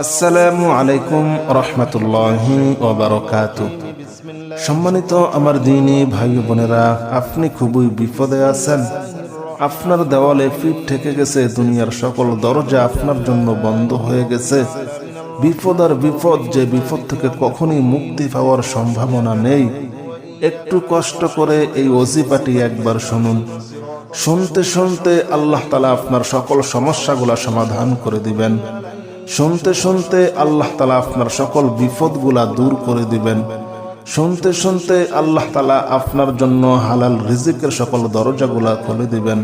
আসসালামু আলাইকুম রহমতুল্লাহি ওয়া বারাকাতুহু। সম্মানিত আমার দ্বীনী ভাই বোনেরা, আপনি খুবই বিপদে আছেন। আপনার দেওয়ালে পিঠ ঠেকে গেছে, দুনিয়ার সকল দরজা আপনার জন্য বন্ধ হয়ে গেছে। বিপদ আর বিপদ, যে বিপদ থেকে কখনই মুক্তি পাওয়ার সম্ভাবনা নেই। একটু কষ্ট করে এই ওজিফাটি একবার শুনুন। শুনতে শুনতে আল্লাহ তাআলা আপনার সকল সমস্যাগুলা সমাধান করে দিবেন। শুনতে শুনতে আল্লাহ তাআলা আপনার সকল বিপদগুলা দূর করে দিবেন। শুনতে শুনতে আল্লাহ তাআলা আপনার জন্য হালাল রিজিকের সকল দরজাগুলা খুলে দিবেন।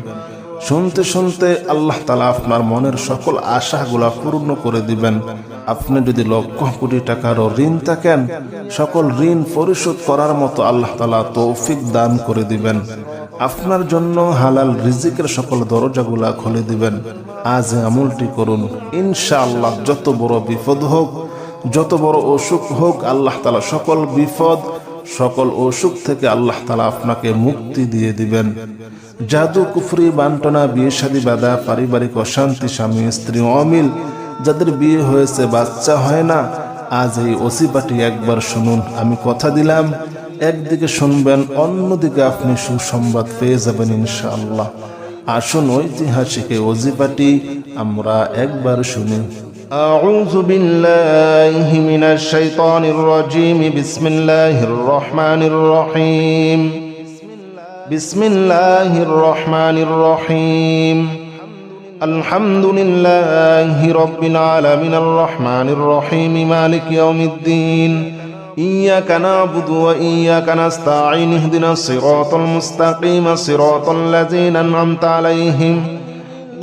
শুনতে শুনতে আল্লাহ তাআলা আপনার মনের সকল আশাগুলা পূর্ণ করে দিবেন। আপনি যদি লক্ষ কোটি টাকারও ঋণ থাকেন, সকল ঋণ পরিশোধ করার মতো আল্লাহ তাআলা তৌফিক দান করে দিবেন। আপনার জন্য হালাল রিজিকের সকল দরজাগুলা খুলে দিবেন। আজ আমলটি করুন, ইনশাআল্লাহ যত বড় বিপদ হোক, যত বড় অসুখ হোক, আল্লাহ তাআলা সকল বিপদ, সকল অসুখ থেকে আল্লাহ তাআলা আপনাকে মুক্তি দিয়ে দিবেন। জাদু, কুফরি, বান্টনা, বিয়ে শাদী বাঁধা, পারিবারিক অশান্তি, স্বামী স্ত্রী অমিল, যাদের বিয়ে হয়েছে বাচ্চা হয় না, আজ এই ওসিফাটি একবার শুনুন। আমি কথা দিলাম, একদিকে শুনবেন, অন্যদিকে আপনি সুসংবাদ পেয়ে যাবেন ইনশাআল্লাহ। আসুন ঐতিহাসিক এই ওজিফাটি আমরা একবার শুনি। আউযু বিল্লাহি মিনাশ শাইতানির রাজীম। বিসমিল্লাহির রহমানির রহিম। বিসমিল্লাহির রহমানির রহিম। আলহামদুলিল্লাহি রাব্বিল আলামিন আর রহমানির রহিম মালিক ইয়াউমিদ্দিন। إياك نعبد وإياك نستعين اهدنا الصراط المستقيم صراط الذين أنعمت عليهم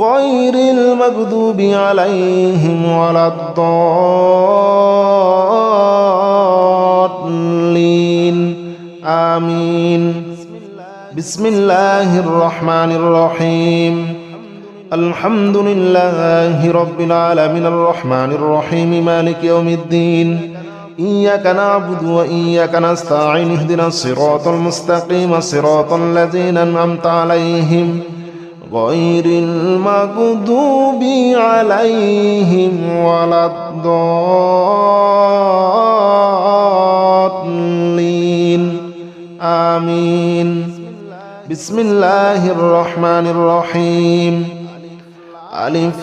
غير المغضوب عليهم ولا الضالين آمين. بسم الله الرحمن الرحيم. الحمد لله رب العالمين الرحمن الرحيم مالك يوم الدين. إياك نعبد وإياك نستعين اهدنا الصراط المستقيم صراط الذين أنعمت عليهم غير المغضوب عليهم ولا الضالين آمين. بسم الله الرحمن الرحيم. ألف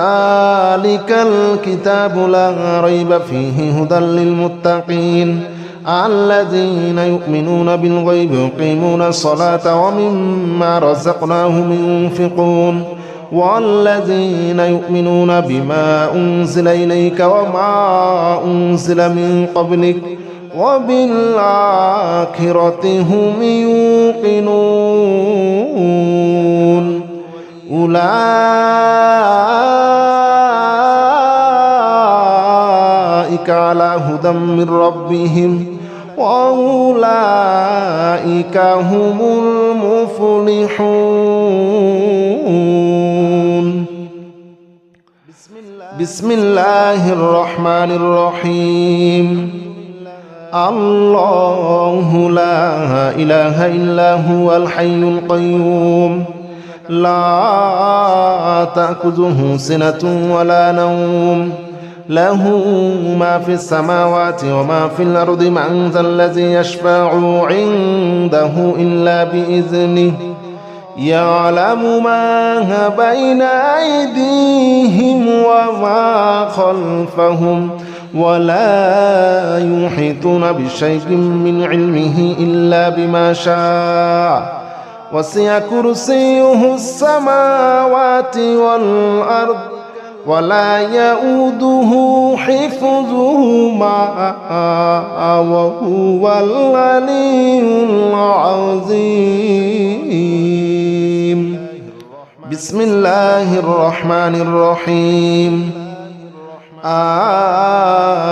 ذلك الكتاب لا ريب فيه هدى للمتقين الذين يؤمنون بالغيب ويقيمون الصلاة ومما رزقناهم ينفقون والذين يؤمنون بما أنزل إليك وما أنزل من قبلك وبالآخرة هم يوقنون. أولئك على هدى من ربهم وأولئك هم المفلحون. بسم الله الرحمن الرحيم. الله لا إله إلا هو الحي القيوم لا تأخذه سنة ولا نوم له ما في السماوات وما في الأرض من ذا الذي يشفع عنده إلا بإذنه يعلم ما بين أيديهم وما خلفهم ولا يحيطون بشيء من علمه إلا بما شاء وسع كرسيه السماوات والأرض ولا يؤوده حفظهما وهو العلي العظيم. بسم الله الرحمن الرحيم.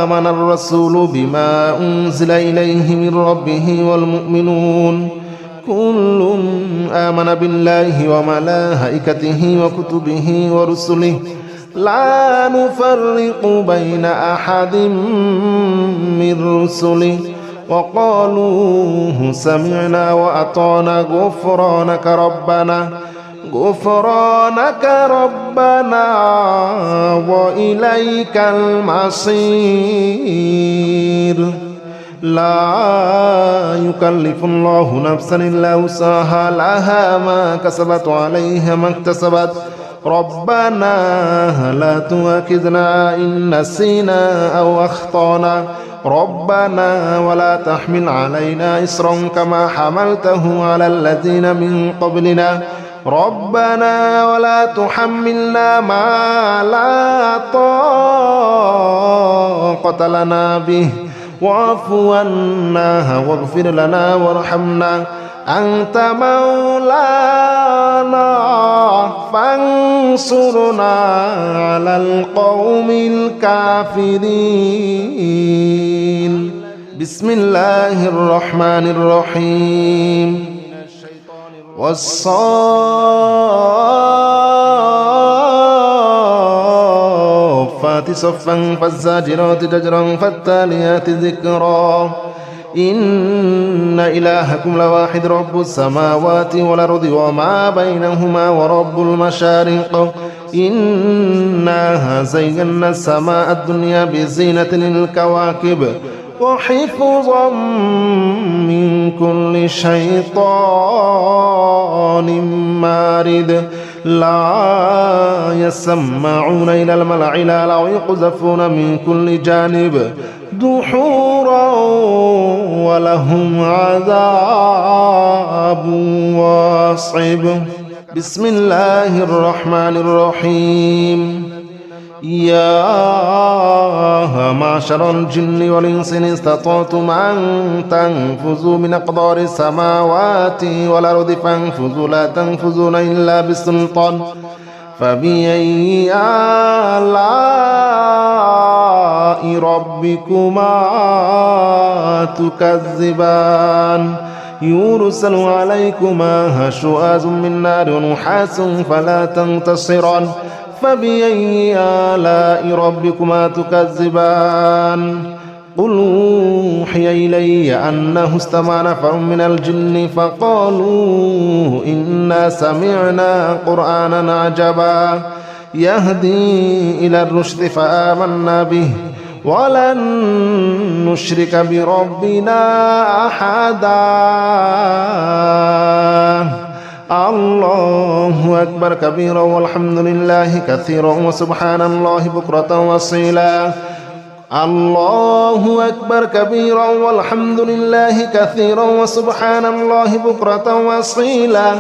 آمن الرسول بما أنزل إليه من ربه والمؤمنون كل آمن بالله وملائكته وكتبه ورسله لا نفرق بين أحد من رسله وقالوا سمعنا وأطعنا غفرانك ربنا وإليك المصير لا يكلف الله نفسا إلا وسعها لها ما كسبت وعليها ما اكتسبت ربنا لا تؤاخذنا إن نسينا أو أخطأنا ربنا ولا تحمل علينا إصرا كما حملته على الذين من قبلنا ربنا ولا تحملنا ما لا طاقة لنا به واعف عنا واغفر لنا وارحمنا أنت مولانا فانصرنا على القوم الكافرين بسم الله الرحمن الرحيم والصافات صفا فالزاجرات زجرا فالتاليات ذكرا إن إلهكم لواحد رب السماوات والأرض وما بينهما ورب المشارق إنا زينا السماء الدنيا بزينة للكواكب وحفظا من كل شيطان مارد لا يسمعون إلى الملأ الأعلى ويقذفون من كل جانب دحورا ولهم عذاب واصب بسم الله الرحمن الرحيم يا معشر الجن والإنس إن استطعتم أن تنفذوا من أقدار السماوات والأرض فانفذوا لا تنفذون إلا بسلطان فبأي آلاء ربكما تكذبان يرسل عليكما شواظ من نار ونحاس فلا تنتصران فبأي آلاء ربكما تكذبان قل أوحي إلي أنه استمع نفر من الجن فقالوا إنا سمعنا قرآنا عجبا يهدي إلى الرشد فآمنا به ولن نشرك بربنا أحدا الله أكبر كبيرا والحمد لله كثيرا وسبحان الله بكرة وأصيلا الله أكبر كبيرا والحمد لله كثيرا وسبحان الله بكرة وأصيلا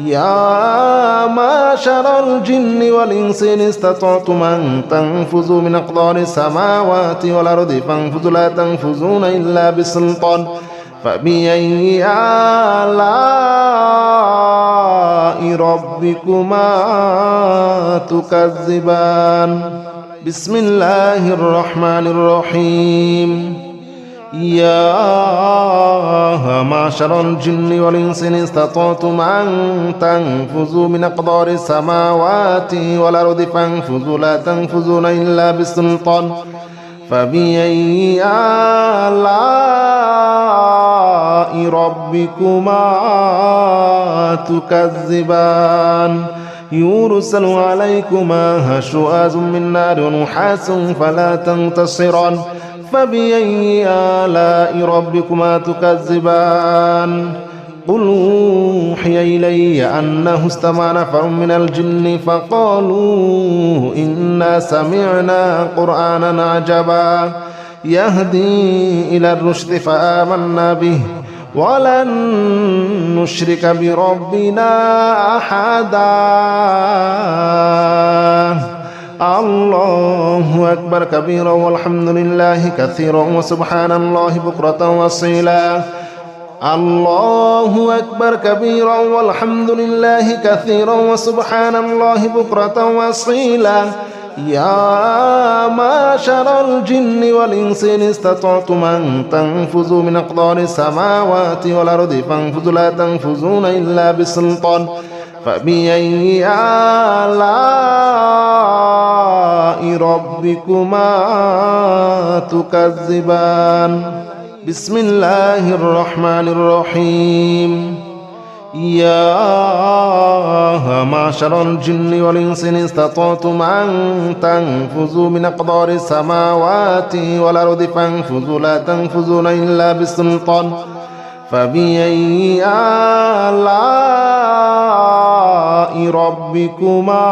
يا معشر الجن والإنس إن استطعتم أن تنفذوا من أقدار السماوات والأرض فانفذوا لا تنفذون إلا بسلطان فبأي آلاء ربكما تكذبان بسم الله الرحمن الرحيم يا معشر الجن والإنس إن استطعتم أن تنفذوا من أقدار السماوات والأرض فانفذوا لا تنفذون إلا بسلطان فبأي آلاء ربكما تكذبان يرسل عليكما شواظ من نار ونحاس فلا تنتصران فبأي آلاء ربكما تكذبان قل أوحي إلي أنه استمع نفر من الجن فقالوا إنا سمعنا قرآنا عجبا يهدي إلى الرشد فآمنا به ولن نشرك بربنا أحدا الله أكبر كبيرا والحمد لله كثيرا وسبحان الله بكرة وأصيلا الله أكبر كبيرا والحمد لله كثيرا وسبحان الله بكرة وأصيلا يا معشر الجن والإنس إن استطعتم أن تنفذوا من أقدار السماوات والأرض فانفذوا لا تنفذون إلا بسلطان فبأي آلاء ربكما تكذبان بسم الله الرحمن الرحيم يا معشر الجن والإنس إن استطعتم أن تنفذوا من أقدار السماوات والأرض فانفذوا لا تنفذون إلا بسلطان فبأي آلاء ربكما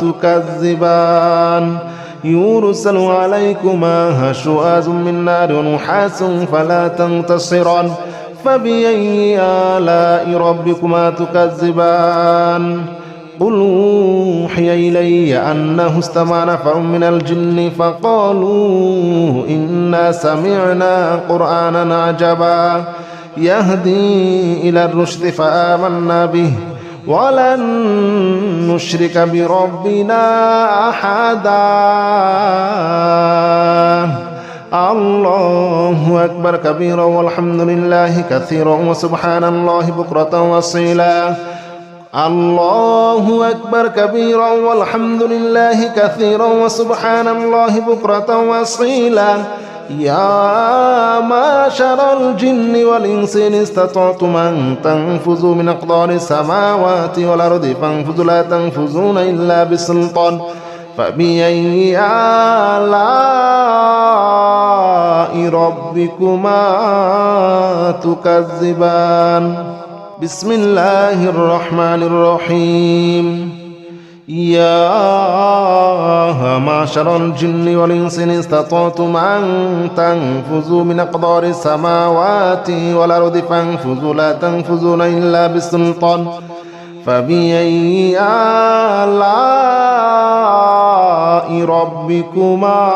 تكذبان يرسل عليكما شواظ من نار ونحاس فلا تنتصران فبأي آلاء ربكما تكذبان قل أوحي إلي أنه استمع نفر من الجن فقالوا إنا سمعنا قرآنا عجبا يهدي إلى الرشد فآمنا به ولن نشرك بربنا أحدا الله أكبر كبيرا والحمد لله كثيرا وسبحان الله بكرة وأصيلا الله أكبر كبيرا والحمد لله كثيرا وسبحان الله بكرة وأصيلا يا معشر الجن والإنس إن استطعتم أن تنفذوا من أقدار السماوات والأرض فانفذوا لا تنفذون إلا بسلطان فبأي آلاء ربكما تكذبان بسم الله الرحمن الرحيم يا معشر الجن والإنس إن استطعتم أن تنفذوا من أقدار السماوات والأرض فانفذوا لا تنفذون إلا بسلطان فبأي آلاء ربكما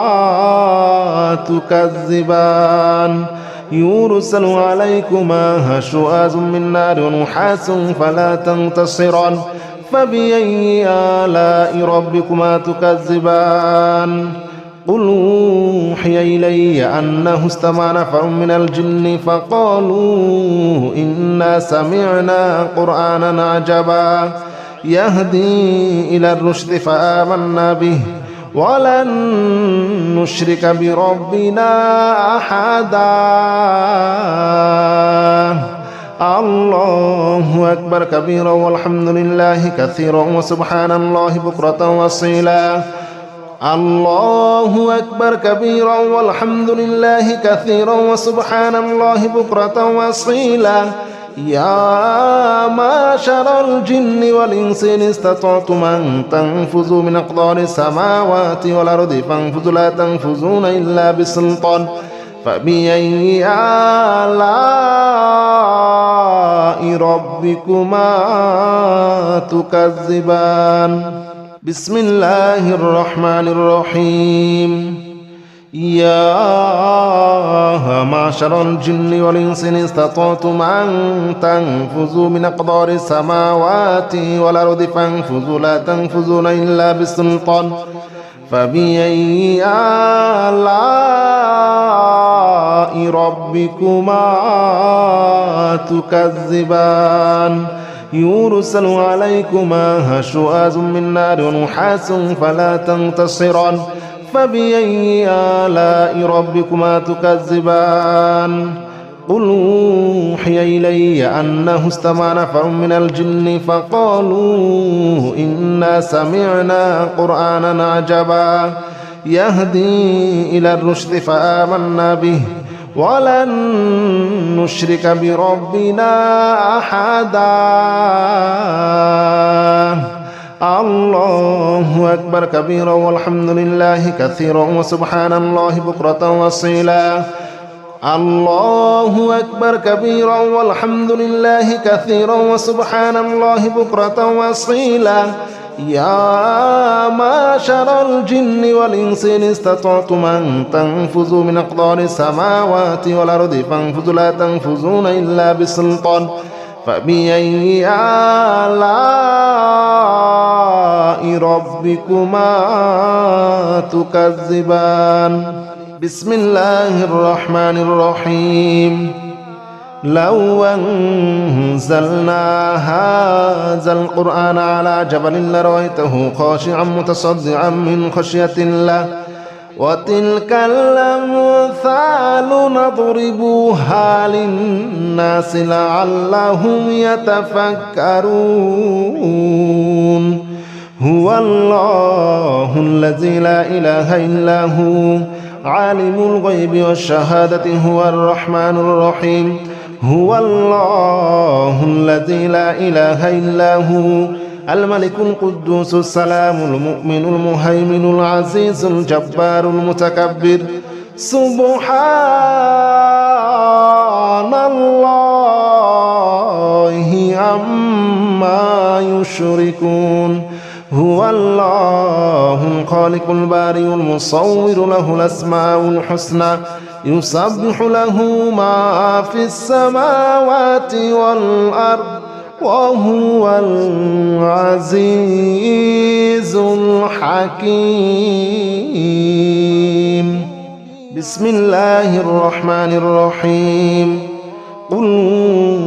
تكذبان يرسل عليكما شواظ من نار ونحاس فلا تنتصران فبأي آلاء ربكما تكذبان قل أوحي إلي أنه استمع نفر من الجن فقالوا إنا سمعنا قرآنا عجبا يهدي إلى الرشد فآمنا به ولن نشرك بربنا أحدا الله أكبر كبيرا والحمد لله كثيرا وسبحان الله بكرة وأصيلا الله أكبر كبيرا والحمد لله كثيرا وسبحان الله بكرة وأصيلا يا معشر الجن والإنس إن استطعتم أن تنفذوا من أقدار السماوات والأرض فانفذوا لا تنفذون إلا بسلطان فبأي آلاء ربكما تكذبان بسم الله الرحمن الرحيم يا معشر الجن والإنس إن استطعتم أن تنفذوا من أقدار السماوات والأرض فانفذوا لا تنفذون إلا بسلطان فبأي آلاء ربكما تكذبان يرسل عليكما شواظ من نار ونحاس فلا تنتصران فبأي آلاء ربكما تكذبان قل أوحي إلي أنه استمع نفر من الجن فقالوا إنا سمعنا قرآنا عجبا يهدي إلى الرشد فآمنا به ولن نشرك بربنا أحدا الله أكبر كبيرا والحمد لله كثيرا وسبحان الله بكرة وأصيلا الله أكبر كبيرا والحمد لله كثيرا وسبحان الله بكرة وأصيلا يا معشر الجن والإنس إن استطعتم أن تنفذوا من أقدار السماوات والأرض فانفذوا لا تنفذون إلا بسلطان فبأي آلاء ربكما تكذبان بسم الله الرحمن الرحيم لو أنزلنا هذا القرآن على جبل لرأيته خاشعا متصدعا من خشية الله وتلك الأمثال نضربها للناس لعلهم يتفكرون هو الله الذي لا إله إلا هو عالم الغيب والشهادة هو الرحمن الرحيم هو الله الذي لا إله إلا هو الملك القدوس السلام المؤمن المهيمن العزيز الجبار المتكبر سبحان الله عما يشركون هو الله الخالق البارئ المصور له الأسماء الحسنى يسبح له ما في السماوات والأرض وهو العزيز الحكيم بسم الله الرحمن الرحيم قل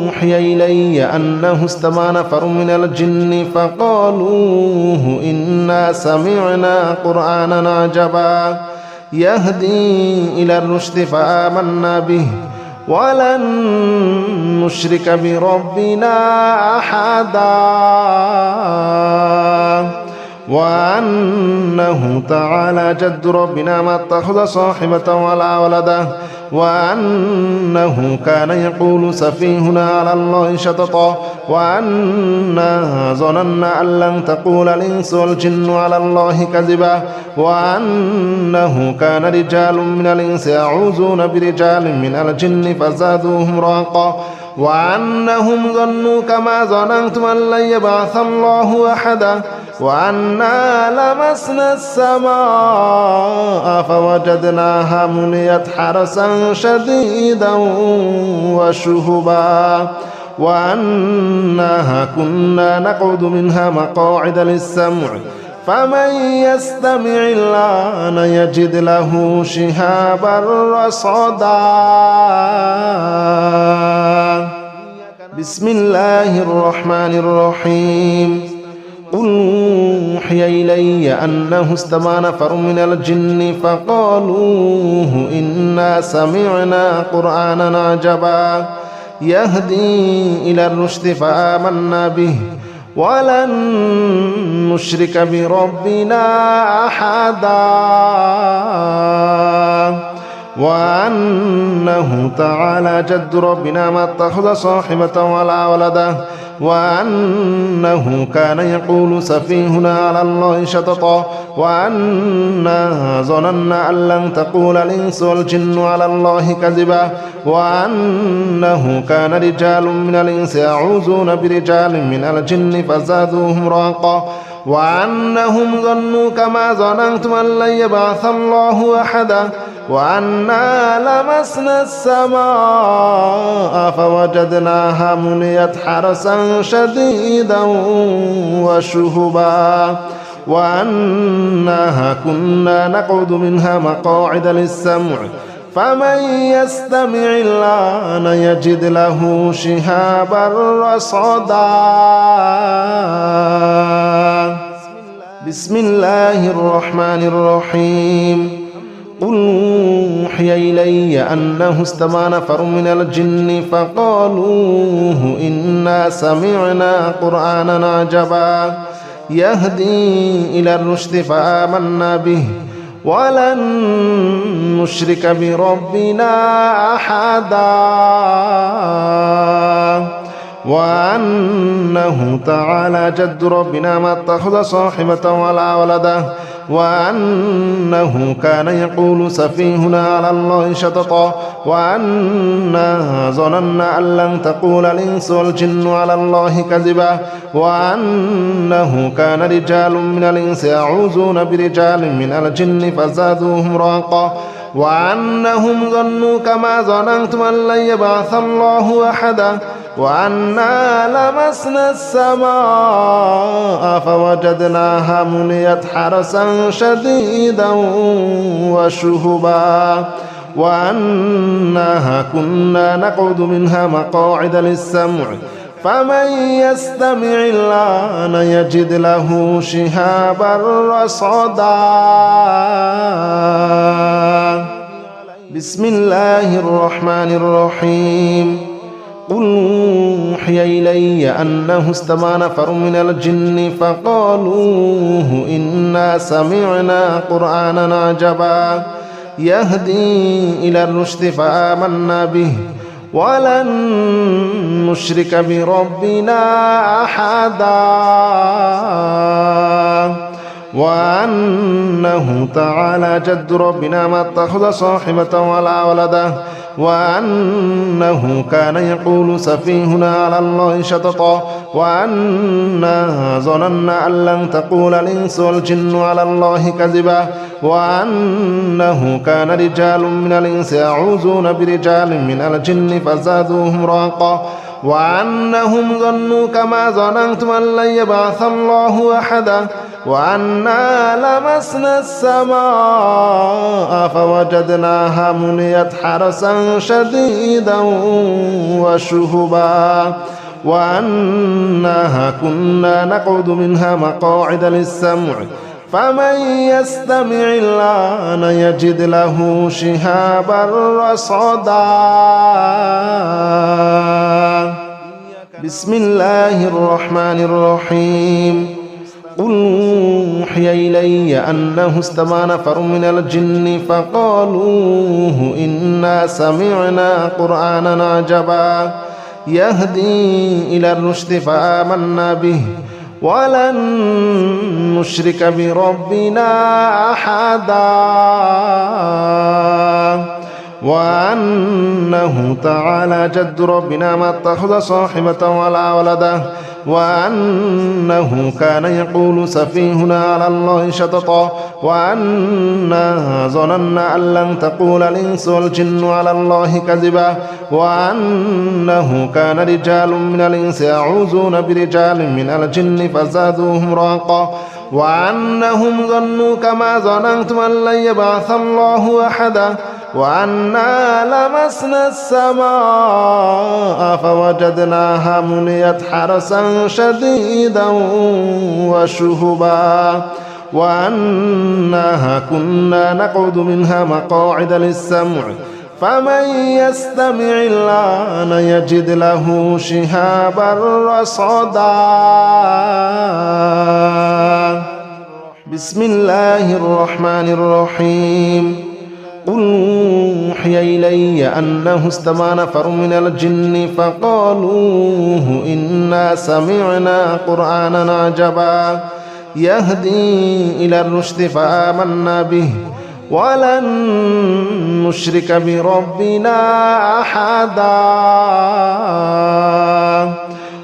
أوحي إلي أنه استمع نفر من الجن فقالوا إنا سمعنا قرآنا عجبا يهدي إلى الرشد فآمنا به ولن نشرك بربنا أحدا وأنه تعالى جد ربنا ما اتخذ صاحبة ولا ولدا وأنه كان يقول سفيهنا على الله شططا وأنا ظننا أن لن تقول الإنس والجن على الله كذبا وأنه كان رجال من الإنس يعوذون برجال من الجن فزادوهم رهقا وأنهم ظنوا كما ظننتم أن لن يبعث الله أحدا وأنا لمسنا السماء فوجدناها مليت حرسا شديدا وشهبا وأنها كنا نقعد منها مقاعد للسمع فمن يستمع الآن يجد له شهابا رصدا بسم الله الرحمن الرحيم قل أوحي إلي أنه استمع نفر من الجن فقالوا إنا سمعنا قرآنا عجبا يهدي إلى الرشد فآمنا به ولن نشرك بربنا أحدا وأنه تعالى جد ربنا ما اتخذ صاحبة ولا ولدا وأنه كان يقول سفيهنا على الله شططا وأنا ظننا أن لن تقول الإنس والجن على الله كذبا وأنه كان رجال من الإنس يعوذون برجال من الجن فزادوهم رهقا وأنهم ظنوا كما ظننتم أن لن يبعث الله أحدا وأنا لمسنا السماء فوجدناها مليت حرسا شديدا وشهبا وأنها كنا نقعد منها مقاعد للسمع فمن يستمع الآن يجد له شهابا رصدا بسم الله الرحمن الرحيم قل أوحي إلي أنه استمع نفر من الجن فقالوا إنا سمعنا قرآنا عجبا يهدي إلى الرشد فآمنا به ولن نشرك بربنا أحدا وأنه تعالى جد ربنا ما اتخذ صاحبة ولا ولدا وأنه كان يقول سفيهنا على الله شططا وأنا ظننا أن لن تقول الإنس والجن على الله كذبا وأنه كان رجال من الإنس يعوذون برجال من الجن فزادوهم رهقا وأنهم ظنوا كما ظننتم أن لن يبعث الله أحدا وأنا لمسنا السماء فوجدناها مليت حرسا شديدا وشهبا وأنها كنا نقعد منها مقاعد للسمع فمن يستمع الآن يجد له شهابا رصدا بسم الله الرحمن الرحيم قل أوحي إلي أنه استمع نفر من الجن فقالوا إنا سمعنا قرآنا عجبا يهدي إلى الرشد فآمنا به ولن نشرك بربنا أحدا وأنه تعالى جد ربنا ما اتخذ صاحبة ولا ولدا وأنه كان يقول سفيهنا على الله شططا وأنا ظننا أن لن تقول الإنس والجن على الله كذبا وأنه كان رجال من الإنس يعوذون برجال من الجن فزادوهم رهقا وأنهم ظنوا كما ظننتم أن لن يبعث الله أحدا وأنا لمسنا السماء فوجدناها مليت حرسا شديدا وشهبا وأنها كنا نقعد منها مقاعد للسمع فمن يستمع الآن يجد له شهابا رصدا بسم الله الرحمن الرحيم قل أوحي إلي أنه استمع نفر من الجن فقالوا إنا سمعنا قرآنا عجبا يهدي إلى الرشد فآمنا به ولن نشرك بربنا أحدا وأنه تعالى جد ربنا ما اتخذ صاحبة ولا ولدا وأنه كان يقول سفيهنا على الله شططا وأنا ظننا أن لن تقول الإنس والجن على الله كذبا وأنه كان رجال من الإنس يعوذون برجال من الجن فزادوهم رهقا وأنهم ظنوا كما ظننتم أن لن يبعث الله أحدا وأنا لمسنا السماء فوجدناها مليت حرسا شديدا وشهبا وأنها كنا نقعد منها مقاعد للسمع فمن يستمع الآن يجد له شهابا رصدا بسم الله الرحمن الرحيم قل أوحي إلي أنه استمع نفر من الجن فقالوا إنا سمعنا قرآنا عجبا يهدي إلى الرشد فآمنا به ولن نشرك بربنا أحدا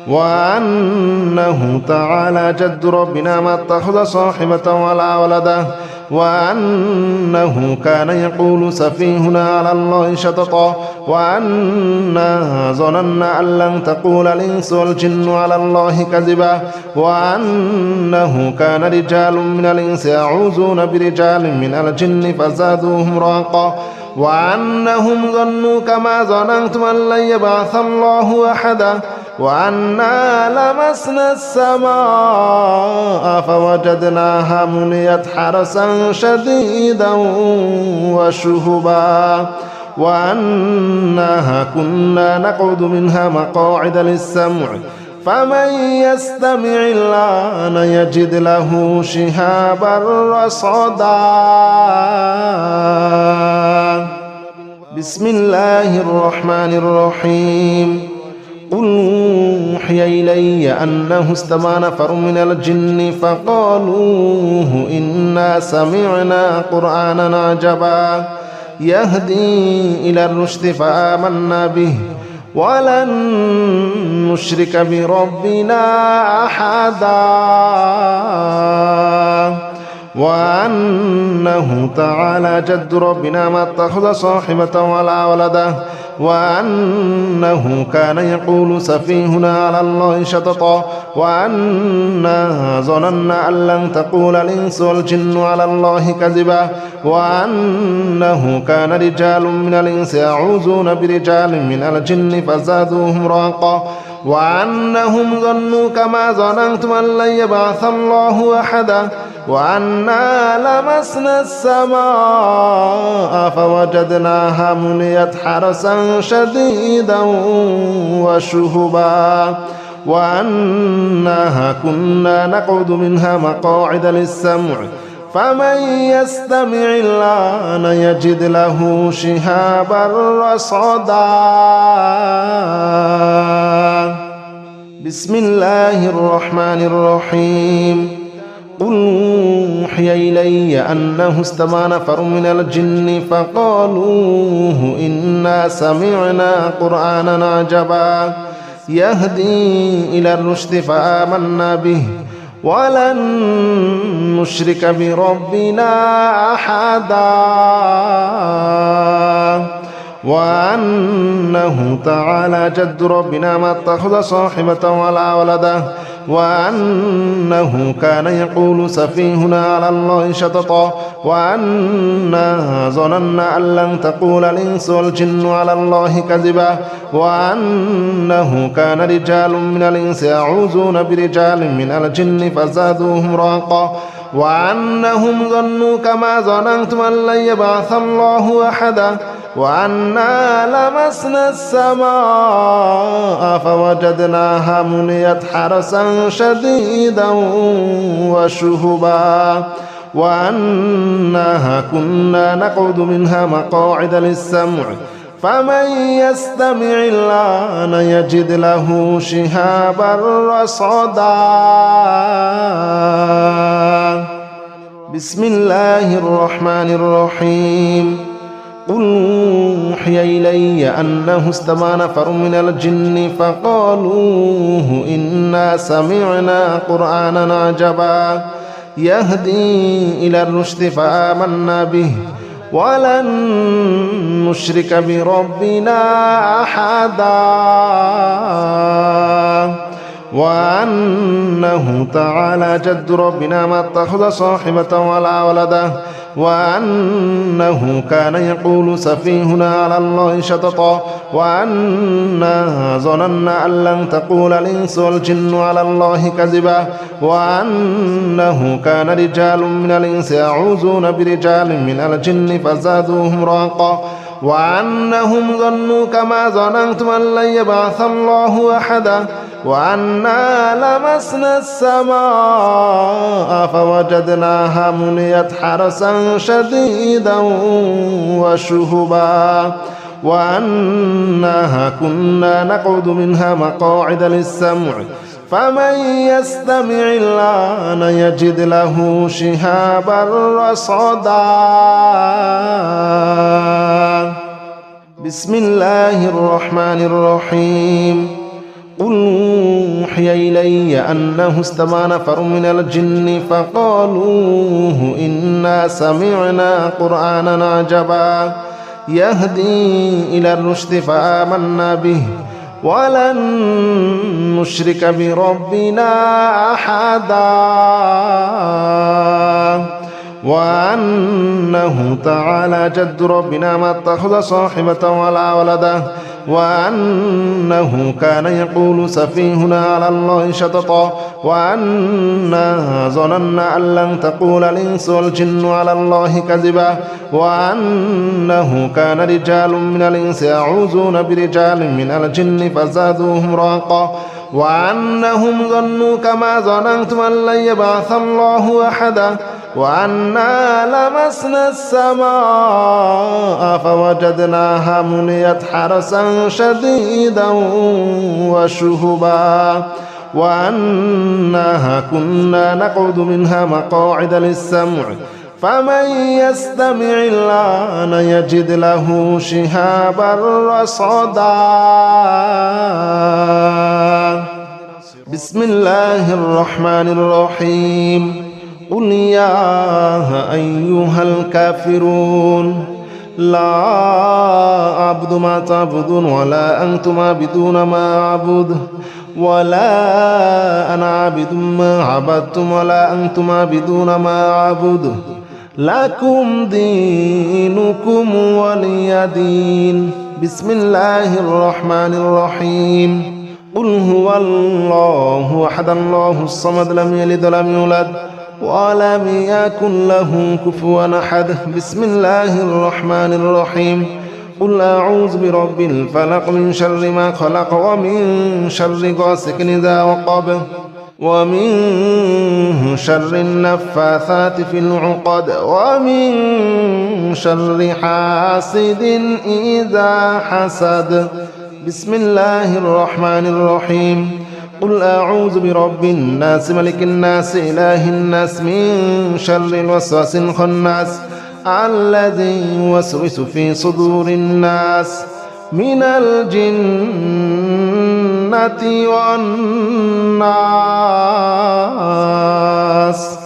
وأنه تعالى جد ربنا ما اتخذ صاحبة ولا ولدا وأنه كان يقول سفيهنا على الله شططا وأنا ظننا أن لن تقول الإنس والجن على الله كذبا وأنه كان رجال من الإنس يعوذون برجال من الجن فزادوهم رهقا وأنهم ظنوا كما ظننتم أن لن يبعث الله أحدا وأنا لمسنا السماء فوجدناها مليت حرسا شديدا وشهبا وأنها كنا نقعد منها مقاعد للسمع فمن يستمع الآن يجد له شهابا رصدا بسم الله الرحمن الرحيم قل أوحي إلي أنه استمع نفر من الجن فقالوا إنا سمعنا قرآنا عجبا يهدي إلى الرشد فآمنا به ولن نشرك بربنا أحدا وأنه تعالى جد ربنا ما اتخذ صاحبة ولا ولدا وأنه كان يقول سفيهنا على الله شططا وأنا ظننا أن لن تقول الإنس والجن على الله كذبا وأنه كان رجال من الإنس يعوذون برجال من الجن فزادوهم رهقا وأنهم ظنوا كما ظننتم أن لن يبعث الله أحدا وأنا لمسنا السماء فوجدناها مليت حرسا شديدا وشهبا وأنها كنا نقعد منها مقاعد للسمع فمن يستمع الآن يجد له شهابا رصدا بسم الله الرحمن الرحيم قل أوحي إلي أنه استمع نفر من الجن فقالوا إنا سمعنا قرآنا عجبا يهدي إلى الرشد فآمنا به ولن نشرك بربنا أحدا وأنه تعالى جد ربنا ما اتخذ صاحبة ولا ولدا وأنه كان يقول سفيهنا على الله شططا وأنا ظننا أن لن تقول الإنس والجن على الله كذبا وأنه كان رجال من الإنس يعوذون برجال من الجن فزادوهم رهقا وأنهم ظنوا كما ظننتم أن لن يبعث الله أحدا وأنا لمسنا السماء فوجدناها مليت حرسا شديدا وشهبا وأنها كنا نقعد منها مقاعد للسمع فمن يستمع الآن يجد له شهابا رصدا بسم الله الرحمن الرحيم قل أوحي إلي أنه استمع نفر من الجن فقالوا إنا سمعنا قرآنا عجبا يهدي إلى الرشد فآمنا به ولن نشرك بربنا أحدا وأنه تعالى جد ربنا ما اتخذ صاحبة ولا ولدا وأنه كان يقول سفيهنا على الله شططا وأنا ظننا أن لن تقول الإنس والجن على الله كذبا وأنه كان رجال من الإنس يعوذون برجال من الجن فزادوهم رهقا وأنهم ظنوا كما ظننتم أن لن يبعث الله أحدا وأنا لمسنا السماء فوجدناها مليت حرسا شديدا وشهبا وأنها كنا نقعد منها مقاعد للسمع فمن يستمع الآن يجد له شهابا رصدا بسم الله الرحمن الرحيم قل أوحي إلي أنه استمع نفر من الجن فقالوا إنا سمعنا قرآنا عجبا يهدي إلى الرشد فآمنا به ولن نشرك بربنا أحدا وأنه تعالى جد ربنا ما اتخذ صاحبة ولا ولدا وأنه كان يقول سفيهنا على الله شططا وأنا ظننا أن لن تقول الإنس والجن على الله كذبا وأنه كان رجال من الإنس يعوذون برجال من الجن فزادوهم رهقا وأنهم ظنوا كما ظننتم أن لن يبعث الله أحدا وأنا لمسنا السماء فوجدناها مليت حرسا شديدا وشهبا وأنها كنا نقعد منها مقاعد للسمع فمن يستمع الآن يجد له شهابا رصدا بسم الله الرحمن الرحيم قل يا أيها الكافرون لا أعبد ما تعبدون ولا أنتم عابدون ما أعبد ولا أنا عابد ما عبدتم ولا أنتم عابدون ما أعبد لكم دينكم ولي دين بسم الله الرحمن الرحيم قل هو الله أحد الله الصمد لم يلد ولم يولد ولم يكن له كفوا أحد بسم الله الرحمن الرحيم قل أعوذ برب الفلق من شر ما خلق ومن شر غاسق إذا وقب ومن شر النفاثات في العقد ومن شر حاسد إذا حسد بسم الله الرحمن الرحيم قل أعوذ برب الناس ملك الناس إله الناس من شر الوسواس الخناس الذي يوسوس في صدور الناس من الجنة والناس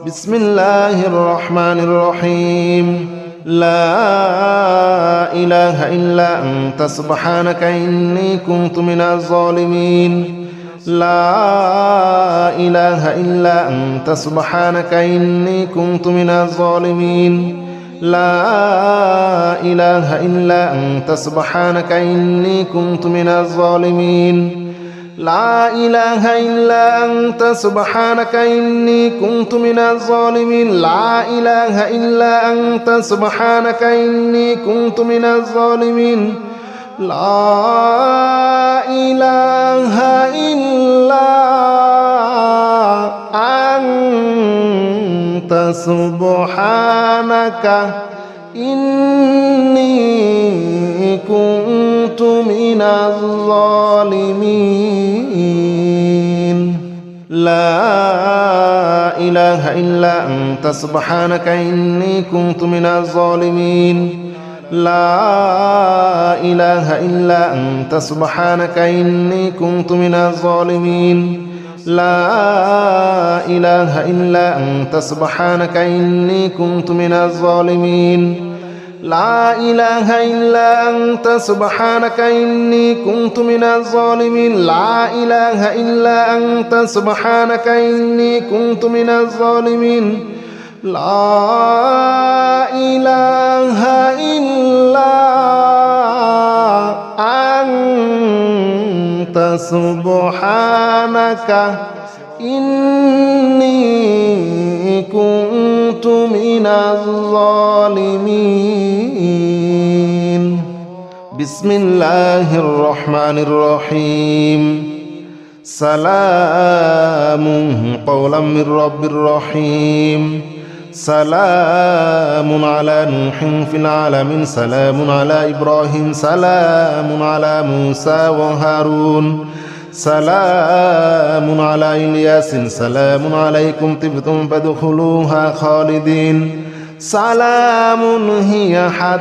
بسم الله الرحمن الرحيم لا إله إلا أنت سبحانك إني كنت من الظالمين لا إله إلا أنت سبحانك إني كنت من الظالمين لا إله إلا أنت سبحانك إني كنت من الظالمين لا إله إلا أنت سبحانك إني كنت من الظالمين لا إله إلا أنت سبحانك إني كنت من الظالمين لا إله إلا أنت سبحانك إني كنت من الظالمين لا إله إلا أنت سبحانك إني كنت من الظالمين لا إله إلا أنت سبحانك إني كنت من الظالمين لا إله إلا أنت سبحانك إني كنت من الظالمين لا إله إلا أنت سبحانك إني كنت من الظالمين لا إله إلا أنت سبحانك إني كنت من الظالمين لا إله إلا أنت سبحانك إني كنت من الظالمين بسم الله الرحمن الرحيم سلام قولا من رب رحيم سلام على نوح في العالمين سلام على إبراهيم سلام على موسى وهارون سلام على إلياس سلام عليكم طبتم فادخلوها خالدين سلام هي حتى